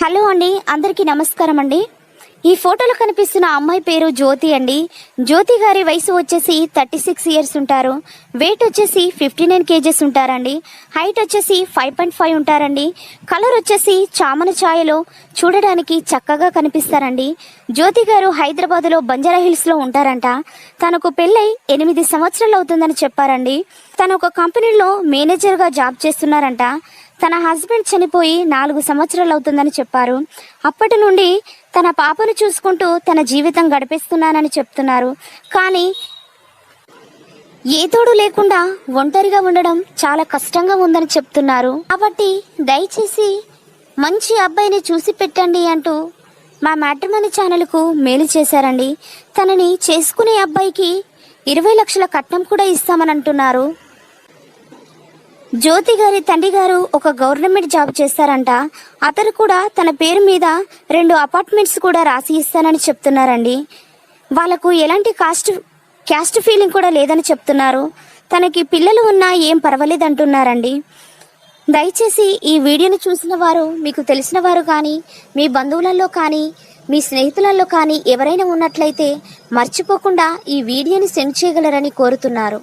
Hello అండి, అందరికీ నమస్కారం అండి. ఈ ఫోటోలో కనిపిస్తున్న అమ్మాయి పేరు జ్యోతి అండి. జ్యోతి గారి వయసు వచ్చేసి 36 ఇయర్స్ ఉంటారు. వెయిట్ వచ్చేసి 59 కేజెస్ ఉంటారండి. హైట్ వచ్చేసి 5.5 ఉంటారండి. కలర్ వచ్చేసి చామన ఛాయలో చూడడానికి చక్కగా కనిపిస్తారండి. జ్యోతి గారు హైదరాబాద్లో బంజారా హిల్స్లో ఉంటారంట. తనకు పెళ్ళై 8 సంవత్సరాలు అవుతుందని చెప్పారండి. తను ఒక కంపెనీలో మేనేజర్గా జాబ్ చేస్తున్నారంట. తన హస్బెండ్ చనిపోయి 4 సంవత్సరాలు అవుతుందని చెప్పారు. అప్పటి నుండి తన పాపను చూసుకుంటూ తన జీవితం గడిపేస్తున్నానని చెప్తున్నారు. కానీ ఏ తోడు లేకుండా ఒంటరిగా ఉండడం చాలా కష్టంగా ఉందని చెప్తున్నారు. కాబట్టి దయచేసి మంచి అబ్బాయిని చూసి పెట్టండి అంటూ మా మ్యాట్రిమోనీ ఛానల్కు మెయిల్ చేశారండి. తనని చేసుకునే అబ్బాయికి 20 లక్షల కట్నం కూడా ఇస్తామని అంటున్నారు. జ్యోతి గారి తండ్రి గారు ఒక గవర్నమెంట్ జాబ్ చేస్తారంట. అతను కూడా తన పేరు మీద 2 అపార్ట్మెంట్స్ కూడా రాసి ఇస్తానని చెప్తున్నారండి. వాళ్ళకు ఎలాంటి క్యాస్ట్ ఫీలింగ్ కూడా లేదని చెప్తున్నారు. తనకి పిల్లలు ఉన్నా ఏం పర్వాలేదంటున్నారండి. దయచేసి ఈ వీడియోని చూసిన వారు, మీకు తెలిసిన వారు కానీ, మీ బంధువులలో కానీ, మీ స్నేహితులలో కానీ ఎవరైనా ఉన్నట్లయితే మర్చిపోకుండా ఈ వీడియోని సెండ్ చేయగలరని కోరుతున్నారు.